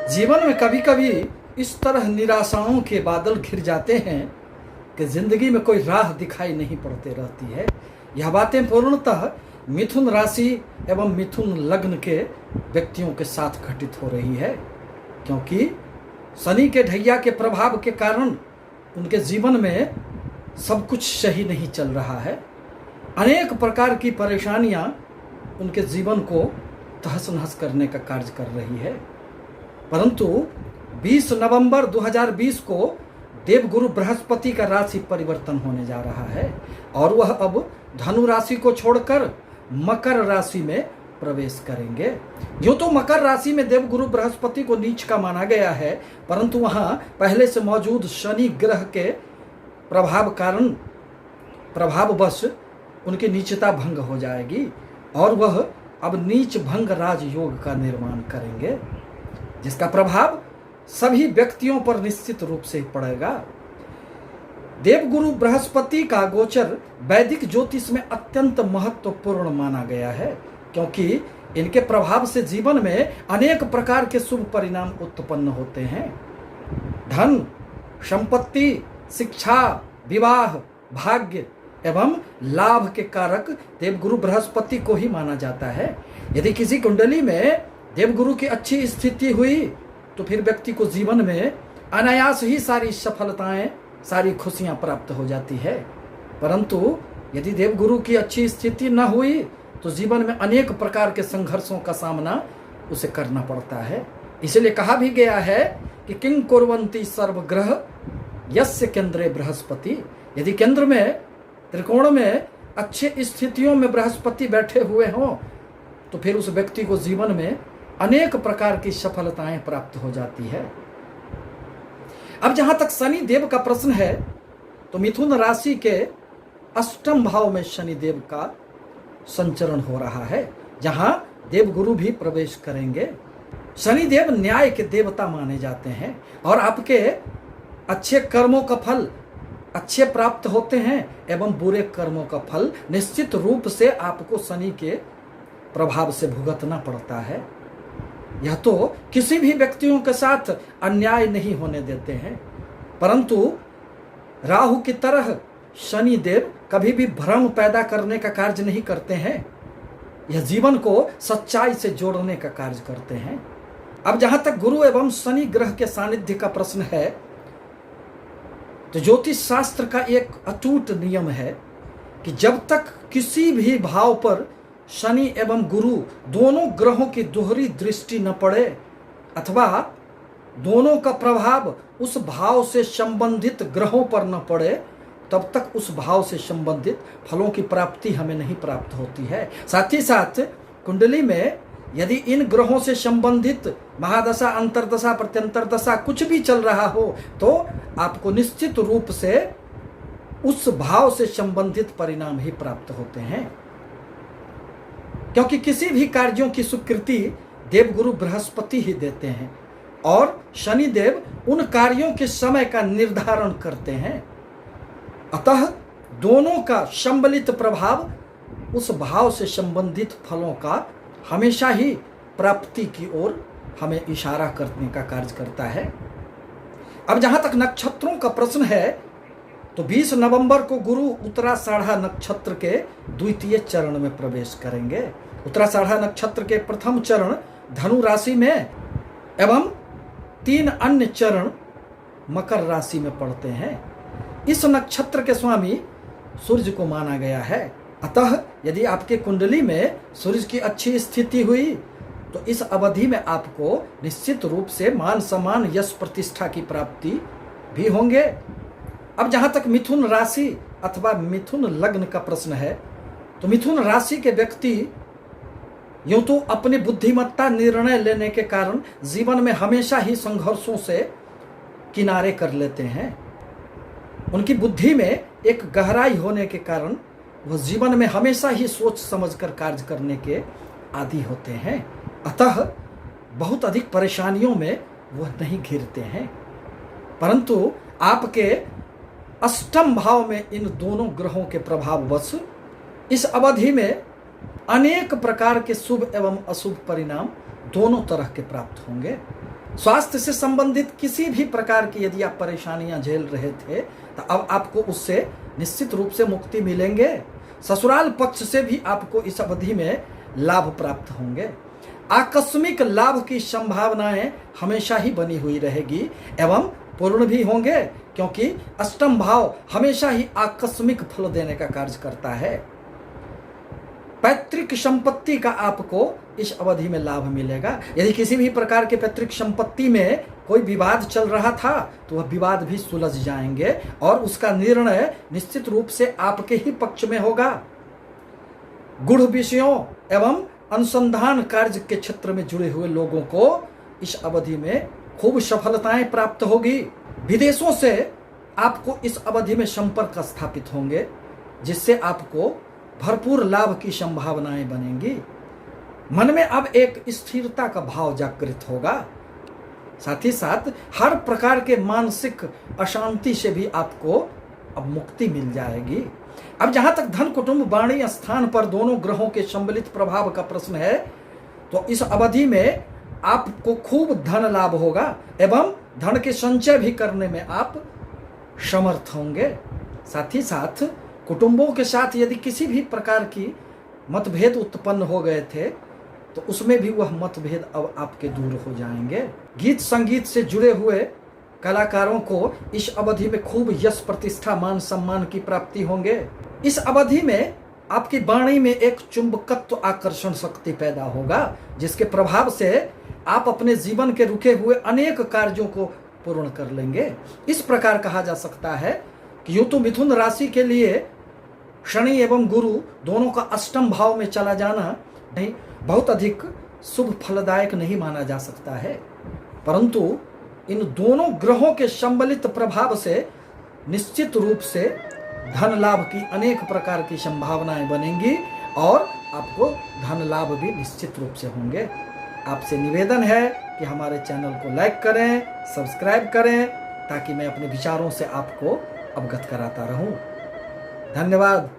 जीवन में कभी कभी इस तरह निराशाओं के बादल घिर जाते हैं कि जिंदगी में कोई राह दिखाई नहीं पड़ते रहती है। यह बातें पूर्णतः मिथुन राशि एवं मिथुन लग्न के व्यक्तियों के साथ घटित हो रही है, क्योंकि शनि के ढैया के प्रभाव के कारण उनके जीवन में सब कुछ सही नहीं चल रहा है। अनेक प्रकार की परेशानियां उनके जीवन को तहस नहस करने का कार्य कर रही है। परंतु 20 नवंबर 2020 को देवगुरु बृहस्पति का राशि परिवर्तन होने जा रहा है और वह अब धनु राशि को छोड़कर मकर राशि में प्रवेश करेंगे। यूं तो मकर राशि में देवगुरु बृहस्पति को नीच का माना गया है, परंतु वहां पहले से मौजूद शनि ग्रह के प्रभाववश उनकी नीचता भंग हो जाएगी और वह अब नीच भंग राजयोग का निर्माण करेंगे, जिसका प्रभाव सभी व्यक्तियों पर निश्चित रूप से पड़ेगा। देवगुरु बृहस्पति का गोचर वैदिक ज्योतिष में अत्यंत महत्वपूर्ण माना गया है, क्योंकि इनके प्रभाव से जीवन में अनेक प्रकार के शुभ परिणाम उत्पन्न होते हैं। धन, संपत्ति, शिक्षा, विवाह, भाग्य एवं लाभ के कारक देवगुरु बृहस्पति को ही माना जाता है। यदि किसी कुंडली में देवगुरु की अच्छी स्थिति हुई तो फिर व्यक्ति को जीवन में अनायास ही सारी सफलताएं, सारी खुशियां प्राप्त हो जाती है। परंतु यदि देवगुरु की अच्छी स्थिति न हुई तो जीवन में अनेक प्रकार के संघर्षों का सामना उसे करना पड़ता है। इसलिए कहा भी गया है कि किंग कुर्वन्ति सर्वग्रह यस्य केंद्रे बृहस्पति। यदि केंद्र में त्रिकोण में अच्छे स्थितियों में बृहस्पति बैठे हुए हों तो फिर उस व्यक्ति को जीवन में अनेक प्रकार की सफलताएं प्राप्त हो जाती है। अब जहां तक शनि देव का प्रश्न है तो मिथुन राशि के अष्टम भाव में शनि देव का संचरण हो रहा है, जहां देवगुरु भी प्रवेश करेंगे। शनि देव न्याय के देवता माने जाते हैं और आपके अच्छे कर्मों का फल अच्छे प्राप्त होते हैं एवं बुरे कर्मों का फल निश्चित रूप से आपको शनि के प्रभाव से भुगतना पड़ता है। यह तो किसी भी व्यक्तियों के साथ अन्याय नहीं होने देते हैं, परंतु राहु की तरह शनि देव कभी भी भ्रम पैदा करने का कार्य नहीं करते हैं। यह जीवन को सच्चाई से जोड़ने का कार्य करते हैं। अब जहां तक गुरु एवं शनि ग्रह के सानिध्य का प्रश्न है तो ज्योतिष शास्त्र का एक अटूट नियम है कि जब तक किसी भी भाव पर शनि एवं गुरु दोनों ग्रहों की दोहरी दृष्टि न पड़े अथवा दोनों का प्रभाव उस भाव से संबंधित ग्रहों पर न पड़े, तब तक उस भाव से संबंधित फलों की प्राप्ति हमें नहीं प्राप्त होती है। साथ ही साथ कुंडली में यदि इन ग्रहों से संबंधित महादशा, अंतरदशा, प्रत्यंतर दशा कुछ भी चल रहा हो तो आपको निश्चित रूप से उस भाव से संबंधित परिणाम ही प्राप्त होते हैं, क्योंकि किसी भी कार्यों की स्वीकृति देवगुरु बृहस्पति ही देते हैं और शनि देव उन कार्यों के समय का निर्धारण करते हैं। अतः दोनों का सम्मिलित प्रभाव उस भाव से संबंधित फलों का हमेशा ही प्राप्ति की ओर हमें इशारा करने का कार्य करता है। अब जहां तक नक्षत्रों का प्रश्न है तो 20 नवंबर को गुरु उत्तराषाढ़ा नक्षत्र के द्वितीय चरण में प्रवेश करेंगे। उत्तराषाढ़ा नक्षत्र के प्रथम चरण धनु राशि में एवं 3 अन्य चरण मकर राशि में पड़ते हैं। इस नक्षत्र के स्वामी सूर्य को माना गया है। अतः यदि आपके कुंडली में सूर्य की अच्छी स्थिति हुई तो इस अवधि में आपको निश्चित रूप से मान सम्मान, यश, प्रतिष्ठा की प्राप्ति भी होंगे। अब जहां तक मिथुन राशि अथवा मिथुन लग्न का प्रश्न है तो मिथुन राशि के व्यक्ति यूं तो अपनी बुद्धिमत्ता, निर्णय लेने के कारण जीवन में हमेशा ही संघर्षों से किनारे कर लेते हैं। उनकी बुद्धि में एक गहराई होने के कारण वह जीवन में हमेशा ही सोच समझकर कार्य करने के आदी होते हैं। अतः बहुत अधिक परेशानियों में वह नहीं घिरते हैं, परंतु आपके अष्टम भाव में इन दोनों ग्रहों के प्रभाववश इस अवधि में अनेक प्रकार के शुभ एवं अशुभ परिणाम दोनों तरह के प्राप्त होंगे। स्वास्थ्य से संबंधित किसी भी प्रकार की यदि आप परेशानियां झेल रहे थे तो अब आपको उससे निश्चित रूप से मुक्ति मिलेंगे। ससुराल पक्ष से भी आपको इस अवधि में लाभ प्राप्त होंगे। आकस्मिक लाभ की संभावनाएं हमेशा ही बनी हुई रहेगी एवं पूर्ण भी होंगे, क्योंकि अष्टम भाव हमेशा ही आकस्मिक फल देने का कार्य करता है। पैतृक संपत्ति का आपको इस अवधि में लाभ मिलेगा। यदि किसी भी प्रकार के पैतृक संपत्ति में कोई विवाद चल रहा था तो वह विवाद भी सुलझ जाएंगे और उसका निर्णय निश्चित रूप से आपके ही पक्ष में होगा। गूढ़ विषयों एवं अनुसंधान कार्य के क्षेत्र में जुड़े हुए लोगों को इस अवधि में खूब सफलताएं प्राप्त होगी। विदेशों से आपको इस अवधि में संपर्क स्थापित होंगे, जिससे आपको भरपूर लाभ की संभावनाएं बनेंगी। मन में अब एक स्थिरता का भाव जागृत होगा। साथ ही साथ हर प्रकार के मानसिक अशांति से भी आपको अब मुक्ति मिल जाएगी। अब जहां तक धन कुटुंब वाणी स्थान पर दोनों ग्रहों के सम्मिलित प्रभाव का प्रश्न है, तो इस अवधि में आपको खूब धन लाभ होगा एवं धन के संचय भी करने में आप समर्थ होंगे। साथ ही साथ कुटुंबों के साथ यदि किसी भी प्रकार की मतभेद उत्पन्न हो गए थे तो उसमें भी वह मतभेद अब आपके दूर हो जाएंगे। गीत संगीत से जुड़े हुए कलाकारों को इस अवधि में खूब यश प्रतिष्ठा मान सम्मान की प्राप्ति होंगे। इस अवधि में आपकी वाणी में एक चुंबकत्व आकर्षण शक्ति पैदा होगा, जिसके प्रभाव से आप अपने जीवन के रुके हुए अनेक कार्यों को पूर्ण कर लेंगे। इस प्रकार कहा जा सकता है कि यूं तो मिथुन राशि के लिए शनि एवं गुरु दोनों का अष्टम भाव में चला जाना नहीं बहुत अधिक शुभ फलदायक नहीं माना जा सकता है, परंतु इन दोनों ग्रहों के सम्मिलित प्रभाव से निश्चित रूप से धन लाभ की अनेक प्रकार की संभावनाएं बनेंगी और आपको धन लाभ भी निश्चित रूप से होंगे। आपसे निवेदन है कि हमारे चैनल को लाइक करें, सब्सक्राइब करें, ताकि मैं अपने विचारों से आपको अवगत कराता रहूं। धन्यवाद।